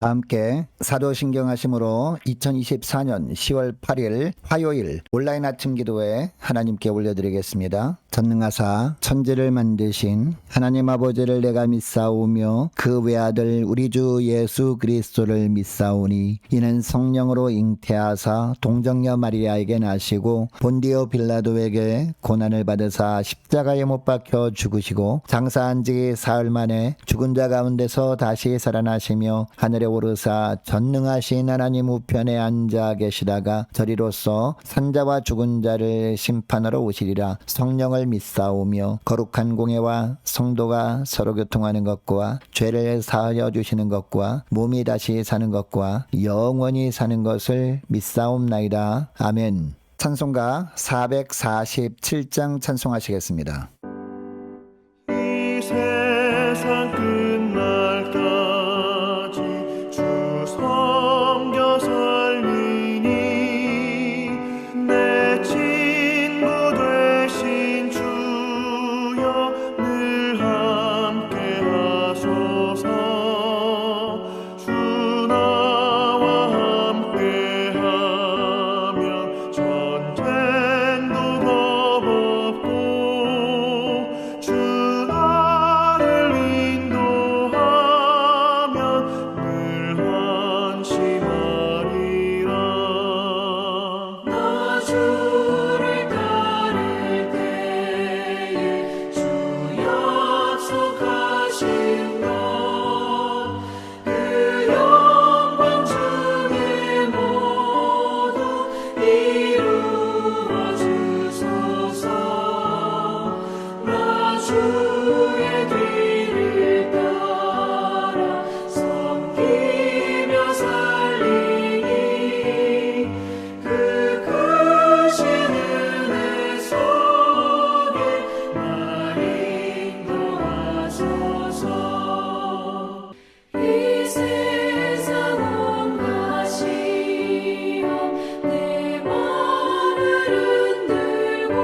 함께 사도신경 하심으로 2024년 10월 8일 화요일 온라인 아침 기도에 하나님께 올려드리겠습니다. 전능하사 천지를 만드신 하나님 아버지를 내가 믿사오며 그 외아들 우리 주 예수 그리스도를 믿사오니 이는 성령으로 잉태하사 동정녀 마리아에게 나시고 본디오 빌라도에게 고난을 받으사 십자가에 못 박혀 죽으시고 장사한 지 사흘 만에 죽은 자 가운데서 다시 살아나시며 하늘에 오르사 전능하신 하나님 우편에 앉아 계시다가 저리로서 산자와 죽은 자를 심판하러 오시리라. 성령을 믿사오며 거룩한 공예와 성도가 서로 교통하는 것과 죄를 사하여 주시는 것과 몸이 다시 사는 것과 영원히 사는 것을 믿사옵나이다. 아멘. 찬송가 447장 찬송하시겠습니다. 이 세상 끝날까지 주 섬겨 살리니 내 친구 되신 주여 늘 함께 하소서. 주 나와 함께 하면 전쟁도 겁없고 주 나를 인도하면 늘 안심하리라. 나 주를 따를 때에 주 약속하신 것 그 영광 중에 모두 이루어 주소서. 나 주의 뒤를 따라 섬기며 살리니 그 크신 은혜 속에 나 인도하소서. 이 세상 온갖 시험 내 마음을 흔들고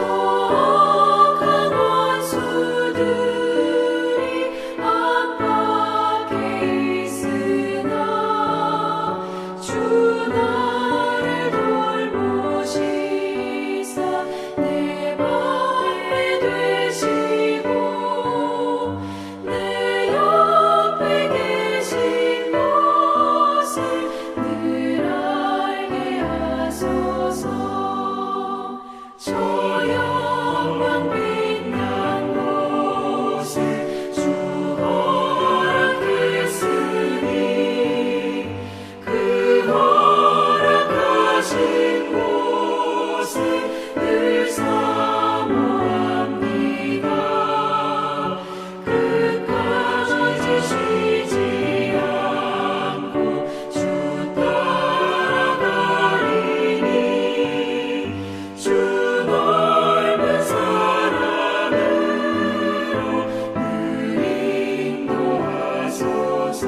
악한 원수들이 압박해 있으나 주 나를 돌보시사 내 방패 되시고 내 옆에 계신 것을 늘 알게 하소서. 저 영광 빛난 곳에 주 허락했으니 그 허락하신 곳에 늘 사모합니다. 끝까지 쉬지 않고 주 따라가리니 주 넓은 사랑으로 늘 인도하소서.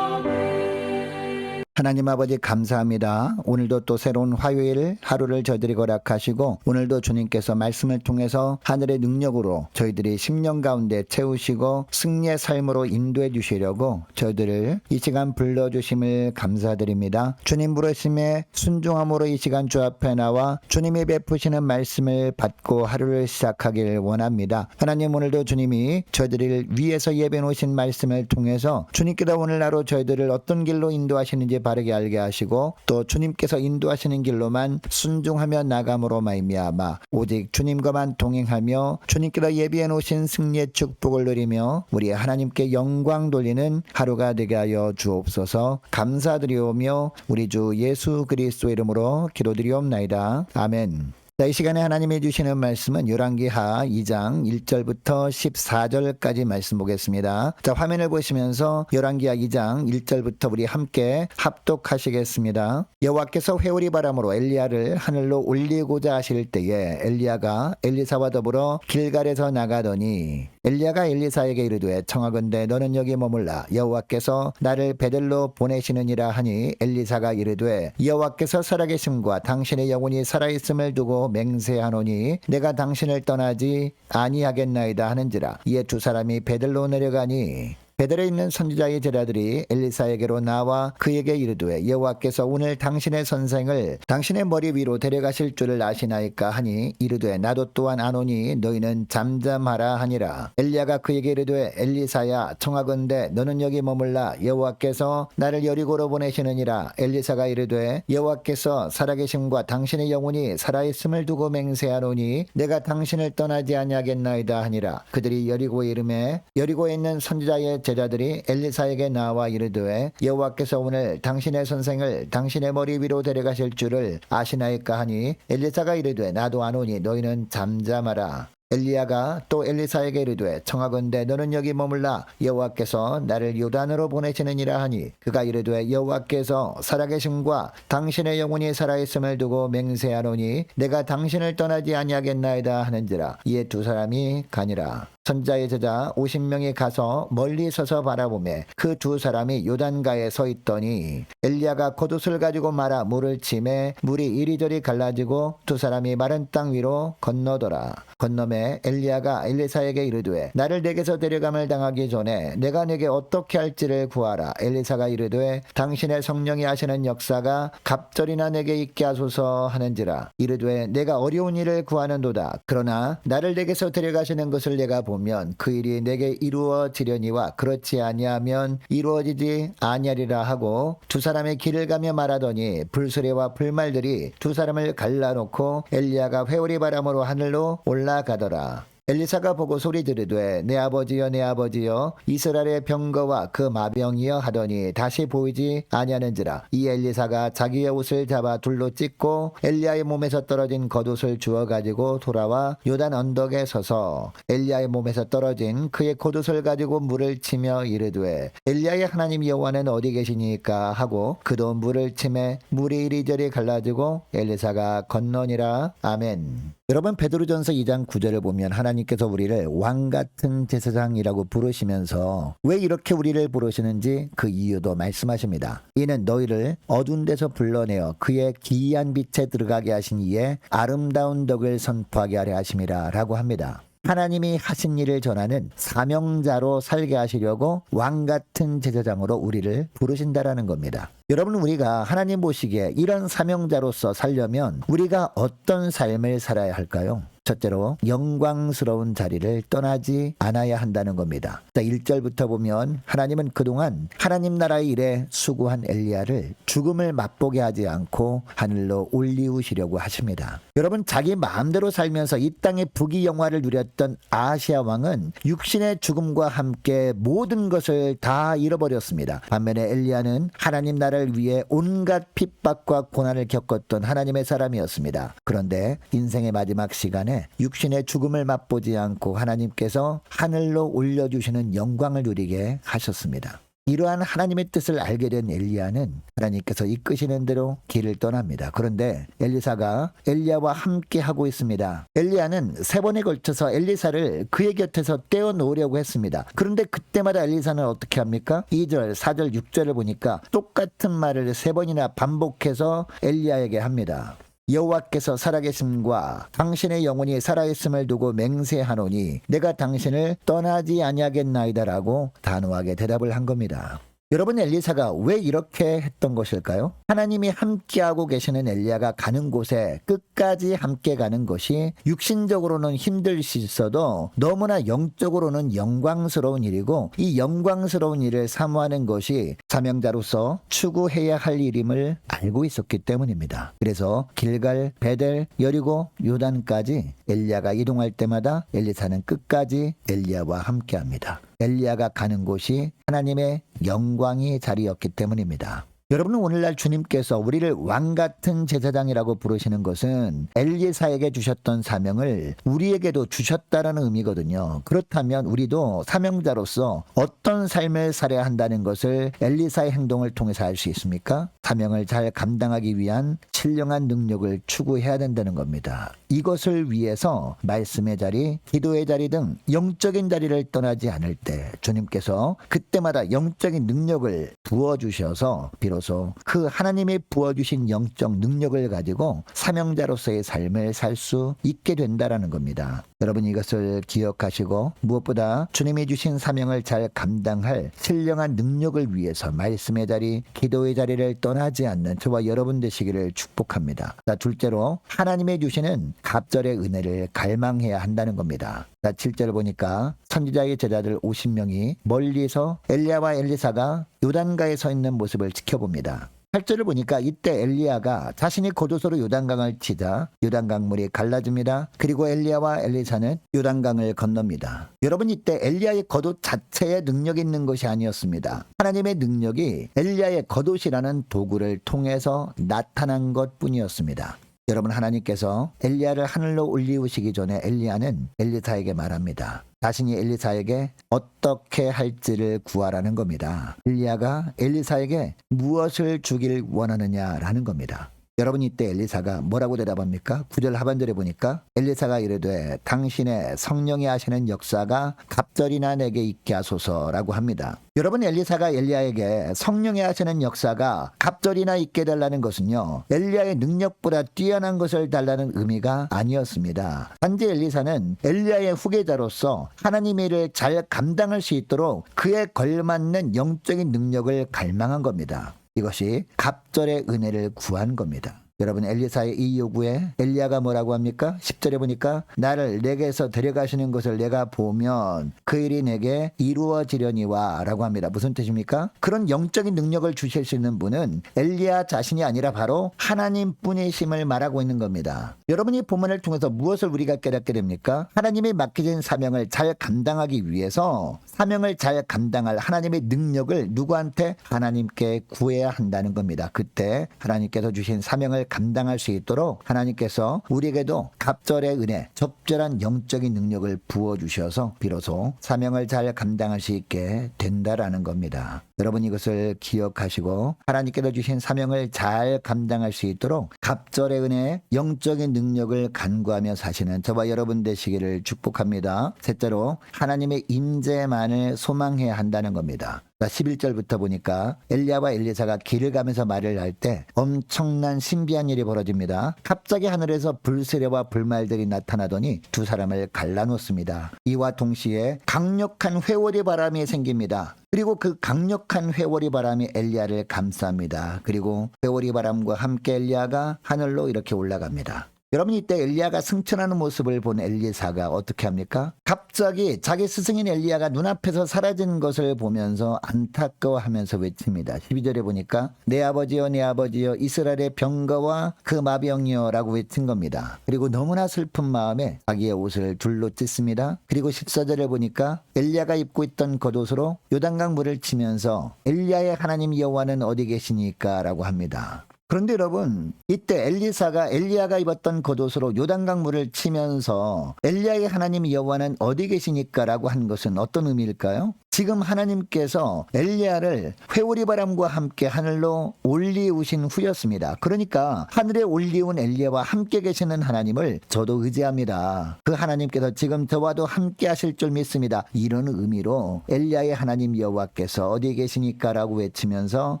아멘. 하나님 아버지 감사합니다. 오늘도 또 새로운 화요일 하루를 저희들이 허락하시고 오늘도 주님께서 말씀을 통해서 하늘의 능력으로 저희들이 10년 가운데 채우시고 승리의 삶으로 인도해 주시려고 저희들을 이 시간 불러주심을 감사드립니다. 주님 부르심에 순종함으로 이 시간 주 앞에 나와 주님이 베푸시는 말씀을 받고 하루를 시작하길 원합니다. 하나님 오늘도 주님이 저희들을 위해서 예배 놓으신 말씀을 통해서 주님께서 오늘 하루 저희들을 어떤 길로 인도하시는지 바르게 알게 하시고 또 주님께서 인도하시는 길로만 순종하며 나감으로 말미암아 오직 주님과만 동행하며 주님께서 예비해 놓으신 승리의 축복을 누리며 우리 하나님께 영광 돌리는 하루가 되게 하여 주옵소서. 감사드리오며 우리 주 예수 그리스도 이름으로 기도드리옵나이다. 아멘. 자, 이 시간에 하나님이 주시는 말씀은 열왕기하 2장 1절부터 14절까지 말씀 보겠습니다. 자, 화면을 보시면서 열왕기하 2장 1절부터 우리 함께 합독하시겠습니다. 여호와께서 회오리 바람으로 엘리야를 하늘로 올리고자 하실 때에 엘리야가 엘리사와 더불어 길갈에서 나가더니 엘리야가 엘리사에게 이르되 청하건대 너는 여기 머물라 여호와께서 나를 베델로 보내시느니라 하니 엘리사가 이르되 여호와께서 살아계심과 당신의 영혼이 살아있음을 두고 맹세하노니 내가 당신을 떠나지 아니하겠나이다 하는지라. 이에 두 사람이 베델로 내려가니 베델에 있는 선지자의 제자들이 엘리사에게로 나와 그에게 이르되 여호와께서 오늘 당신의 선생을 당신의 머리 위로 데려가실 줄을 아시나이까 하니 이르되 나도 또한 아노니 너희는 잠잠하라 하니라. 엘리야가 그에게 이르되 엘리사야 청하건대 너는 여기 머물라 여호와께서 나를 여리고로 보내시느니라. 엘리사가 이르되 여호와께서 살아계심과 당신의 영혼이 살아있음을 두고 맹세하노니 내가 당신을 떠나지 아니하겠나이다 하니라. 그들이 여리고에 이르매 여리고에 있는 선지자의 제자들이 엘리사에게 나와 이르되 여호와께서 오늘 당신의 선생을 당신의 머리 위로 데려가실 줄을 아시나이까 하니 엘리사가 이르되 나도 아노니 너희는 잠잠하라. 엘리야가 또 엘리사에게 이르되 청하건대 너는 여기 머물라 여호와께서 나를 요단으로 보내시느니라 하니 그가 이르되 여호와께서 살아계심과 당신의 영혼이 살아있음을 두고 맹세하노니 내가 당신을 떠나지 아니하겠나이다 하는지라. 이에 두 사람이 가니라. 선지자의 제자 50명이 가서 멀리 서서 바라보매 그 두 사람이 요단가에 서 있더니 엘리야가 겉옷을 가지고 말아 물을 치매 물이 이리저리 갈라지고 두 사람이 마른 땅 위로 건너더라. 건너매 엘리야가 엘리사에게 이르되 나를 내게서 데려감을 당하기 전에 내가 내게 어떻게 할지를 구하라. 엘리사가 이르되 당신의 성령이 하시는 역사가 갑절이나 내게 있게 하소서 하는지라. 이르되 내가 어려운 일을 구하는도다. 그러나 나를 내게서 데려가시는 것을 내가 보면 그 일이 내게 이루어지려니와 그렇지 아니하면 이루어지지 아니하리라 하고 두 사람의 길을 가며 말하더니 불수레와 불말들이 두 사람을 갈라놓고 엘리야가 회오리 바람으로 하늘로 올라가더라. 엘리사가 보고 소리 지르되 내 아버지여 내 아버지여 이스라엘의 병거와 그 마병이여 하더니 다시 보이지 아니하는지라. 이 엘리사가 자기의 옷을 잡아 둘로 찢고 엘리야의 몸에서 떨어진 겉옷을 주워 가지고 돌아와 요단 언덕에 서서 엘리야의 몸에서 떨어진 그의 겉옷을 가지고 물을 치며 이르되 엘리야의 하나님 여호와는 어디 계시니까 하고 그도 물을 치매 물이 이리저리 갈라지고 엘리사가 건너니라. 아멘. 여러분 베드로전서 2장 9절을 보면 하나님께서 우리를 왕같은 제사장이라고 부르시면서 왜 이렇게 우리를 부르시는지 그 이유도 말씀하십니다. 이는 너희를 어두운 데서 불러내어 그의 기이한 빛에 들어가게 하신 이에 아름다운 덕을 선포하게 하려 하심이라 라고 합니다. 하나님이 하신 일을 전하는 사명자로 살게 하시려고 왕같은 제사장으로 우리를 부르신다라는 겁니다. 여러분 우리가 하나님 보시기에 이런 사명자로서 살려면 우리가 어떤 삶을 살아야 할까요? 첫째로 영광스러운 자리를 떠나지 않아야 한다는 겁니다. 1절부터 보면 하나님은 그동안 하나님 나라의 일에 수고한 엘리야를 죽음을 맛보게 하지 않고 하늘로 올리우시려고 하십니다. 여러분 자기 마음대로 살면서 이 땅의 부귀영화를 누렸던 아하시아 왕은 육신의 죽음과 함께 모든 것을 다 잃어버렸습니다. 반면에 엘리야는 하나님 나라를 위해 온갖 핍박과 고난을 겪었던 하나님의 사람이었습니다. 그런데 인생의 마지막 시간에 육신의 죽음을 맛보지 않고 하나님께서 하늘로 올려주시는 영광을 누리게 하셨습니다. 이러한 하나님의 뜻을 알게 된 엘리야는 하나님께서 이끄시는 대로 길을 떠납니다. 그런데 엘리사가 엘리야와 함께 하고 있습니다. 엘리야는 3번에 걸쳐서 엘리사를 그의 곁에서 떼어놓으려고 했습니다. 그런데 그때마다 엘리사는 어떻게 합니까? 2절, 4절, 6절을 보니까 똑같은 말을 3번이나 반복해서 엘리야에게 합니다. 여호와께서 살아계심과 당신의 영혼이 살아있음을 두고 맹세하노니 내가 당신을 떠나지 아니하겠나이다라고 단호하게 대답을 한 겁니다. 여러분 엘리사가 왜 이렇게 했던 것일까요? 하나님이 함께하고 계시는 엘리야가 가는 곳에 끝까지 함께 가는 것이 육신적으로는 힘들 수 있어도 너무나 영적으로는 영광스러운 일이고 이 영광스러운 일을 사모하는 것이 사명자로서 추구해야 할 일임을 알고 있었기 때문입니다. 그래서 길갈, 베델, 여리고, 요단까지 엘리야가 이동할 때마다 엘리사는 끝까지 엘리야와 함께합니다. 엘리야가 가는 곳이 하나님의 영광이 자리였기 때문입니다. 여러분 오늘날 주님께서 우리를 왕같은 제사장이라고 부르시는 것은 엘리사에게 주셨던 사명을 우리에게도 주셨다라는 의미거든요. 그렇다면 우리도 사명자로서 어떤 삶을 살아야 한다는 것을 엘리사의 행동을 통해서 알 수 있습니까? 사명을 잘 감당하기 위한 신령한 능력을 추구해야 된다는 겁니다. 이것을 위해서 말씀의 자리, 기도의 자리 등 영적인 자리를 떠나지 않을 때 주님께서 그때마다 영적인 능력을 부어주셔서 비로소 그 하나님이 부어주신 영적 능력을 가지고 사명자로서의 삶을 살 수 있게 된다라는 겁니다. 여러분 이것을 기억하시고 무엇보다 주님이 주신 사명을 잘 감당할 신령한 능력을 위해서 말씀의 자리, 기도의 자리를 떠나지 않는 저와 여러분 되시기를 축복합니다. 자, 둘째로 하나님의 주시는 갑절의 은혜를 갈망해야 한다는 겁니다. 자, 7절 보니까 선지자의 제자들 50명이 멀리서 엘리야와 엘리사가 요단가에 서 있는 모습을 지켜봅니다. 8절을 보니까 이때 엘리야가 자신이 겉옷으로 요단강을 치자 요단강물이 갈라집니다. 그리고 엘리야와 엘리사는 요단강을 건넙니다. 여러분 이때 엘리야의 겉옷 자체에 능력이 있는 것이 아니었습니다. 하나님의 능력이 엘리야의 겉옷이라는 도구를 통해서 나타난 것뿐이었습니다. 여러분 하나님께서 엘리야를 하늘로 올리우시기 전에 엘리야는 엘리사에게 말합니다. 자신이 엘리사에게 어떻게 할지를 구하라는 겁니다. 엘리야가 엘리사에게 무엇을 주길 원하느냐라는 겁니다. 여러분 이때 엘리사가 뭐라고 대답합니까? 9절 하반절에 보니까 엘리사가 이르되 당신의 성령이 하시는 역사가 갑절이나 내게 있게 하소서라고 합니다. 여러분 엘리사가 엘리야에게 성령이 하시는 역사가 갑절이나 있게 달라는 것은요 엘리야의 능력보다 뛰어난 것을 달라는 의미가 아니었습니다. 단지 엘리사는 엘리야의 후계자로서 하나님의 일을 잘 감당할 수 있도록 그에 걸맞는 영적인 능력을 갈망한 겁니다. 이것이 갑절의 은혜를 구한 겁니다. 여러분 엘리사의 이 요구에 엘리야가 뭐라고 합니까? 10절에 보니까 나를 내게서 데려가시는 것을 내가 보면 그 일이 내게 이루어지려니와 라고 합니다. 무슨 뜻입니까? 그런 영적인 능력을 주실 수 있는 분은 엘리야 자신이 아니라 바로 하나님뿐이심을 말하고 있는 겁니다. 여러분이 본문을 통해서 무엇을 우리가 깨닫게 됩니까? 하나님이 맡기신 사명을 잘 감당하기 위해서 사명을 잘 감당할 하나님의 능력을 누구한테? 하나님께 구해야 한다는 겁니다. 그때 하나님께서 주신 사명을 감당할 수 있도록 하나님께서 우리에게도 갑절의 은혜, 적절한 영적인 능력을 부어주셔서 비로소 사명을 잘 감당할 수 있게 된다라는 겁니다. 여러분 이것을 기억하시고 하나님께서 주신 사명을 잘 감당할 수 있도록 갑절의 은혜, 영적인 능력을 간구하며 사시는 저와 여러분 되시기를 축복합니다. 셋째로 하나님의 임재만을 소망해야 한다는 겁니다. 11절부터 보니까 엘리야와 엘리사가 길을 가면서 말을 할 때 엄청난 신비한 일이 벌어집니다. 갑자기 하늘에서 불세례와 불말들이 나타나더니 두 사람을 갈라놓습니다. 이와 동시에 강력한 회오리 바람이 생깁니다. 그리고 그 강력한 회오리 바람이 엘리야를 감쌉니다. 그리고 회오리 바람과 함께 엘리야가 하늘로 이렇게 올라갑니다. 여러분 이때 엘리야가 승천하는 모습을 본 엘리사가 어떻게 합니까? 갑자기 자기 스승인 엘리야가 눈앞에서 사라지는 것을 보면서 안타까워하면서 외칩니다. 12절에 보니까 내 아버지여 내 아버지여 이스라엘의 병거와 그 마병이여 라고 외친 겁니다. 그리고 너무나 슬픈 마음에 자기의 옷을 둘로 찢습니다. 그리고 14절에 보니까 엘리야가 입고 있던 겉옷으로 요단강 물을 치면서 엘리야의 하나님 여호와는 어디 계시니까 라고 합니다. 그런데 여러분 이때 엘리야가 입었던 겉옷으로 요단강 물을 치면서 엘리야의 하나님 여호와는 어디 계시니까 라고 한 것은 어떤 의미일까요? 지금 하나님께서 엘리야를 회오리 바람과 함께 하늘로 올리우신 후였습니다. 그러니까 하늘에 올리운 엘리야와 함께 계시는 하나님을 저도 의지합니다. 그 하나님께서 지금 저와도 함께 하실 줄 믿습니다. 이런 의미로 엘리야의 하나님 여호와께서 어디 계시니까 라고 외치면서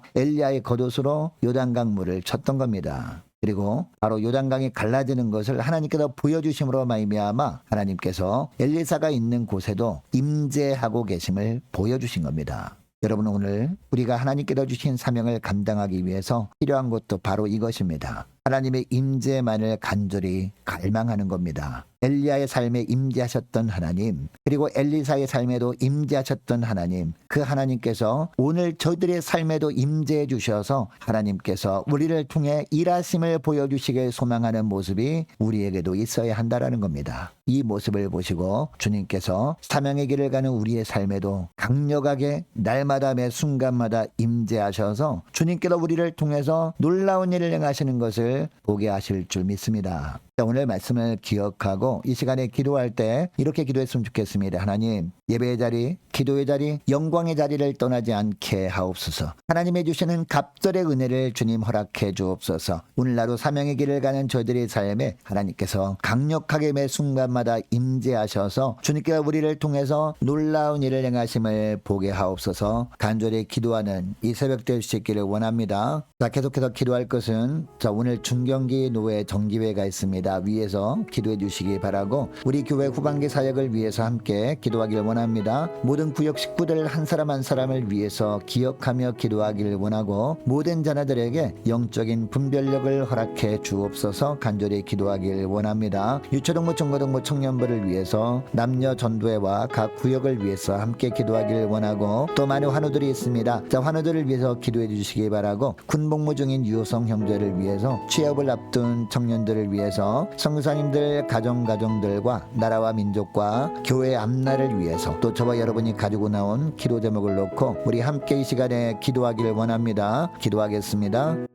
엘리야의 겉옷으로 요단강 물을 쳤던 겁니다. 그리고 바로 요단강이 갈라지는 것을 하나님께서 보여주심으로 말미암아 하나님께서 엘리사가 있는 곳에도 임재하고 계심을 보여주신 겁니다. 여러분 오늘 우리가 하나님께서 주신 사명을 감당하기 위해서 필요한 것도 바로 이것입니다. 하나님의 임재만을 간절히 갈망하는 겁니다. 엘리야의 삶에 임재하셨던 하나님, 그리고 엘리사의 삶에도 임재하셨던 하나님, 그 하나님께서 오늘 저들의 삶에도 임재해 주셔서 하나님께서 우리를 통해 일하심을 보여주시길 소망하는 모습이 우리에게도 있어야 한다라는 겁니다. 이 모습을 보시고 주님께서 사명의 길을 가는 우리의 삶에도 강력하게 날마다 매 순간마다 임재하셔서 주님께서 우리를 통해서 놀라운 일을 행하시는 것을 보게 하실 줄 믿습니다. 자, 오늘 말씀을 기억하고 이 시간에 기도할 때 이렇게 기도했으면 좋겠습니다. 하나님, 예배의 자리, 기도의 자리, 영광의 자리를 떠나지 않게 하옵소서. 하나님의 주시는 갑절의 은혜를 주님 허락해 주옵소서. 오늘 하루 사명의 길을 가는 저희들의 삶에 하나님께서 강력하게 매 순간마다 임재하셔서 주님께서 우리를 통해서 놀라운 일을 행하심을 보게 하옵소서. 간절히 기도하는 이 새벽 될 수 있기를 원합니다. 자, 계속해서 기도할 것은 오늘 중경기 노회 정기회가 있습니다. 위에서 기도해 주시기 바라고 우리 교회 후반기 사역을 위해서 함께 기도하기를 원합니다. 모든 구역 식구들 한 사람 한 사람을 위해서 기억하며 기도하기를 원하고 모든 자녀들에게 영적인 분별력을 허락해 주옵소서. 간절히 기도하기를 원합니다. 유초동부 중고등부 청년부를 위해서 남녀 전도회와 각 구역을 위해서 함께 기도하기를 원하고 또 많은 환우들이 있습니다. 자, 환우들을 위해서 기도해 주시기 바라고 군복무 중인 유호성 형제를 위해서 취업을 앞둔 청년들을 위해서 선교사님들 가정들과 나라와 민족과 교회 앞날을 위해서 또 저와 여러분이 가지고 나온 기도 제목을 놓고 우리 함께 이 시간에 기도하기를 원합니다. 기도하겠습니다.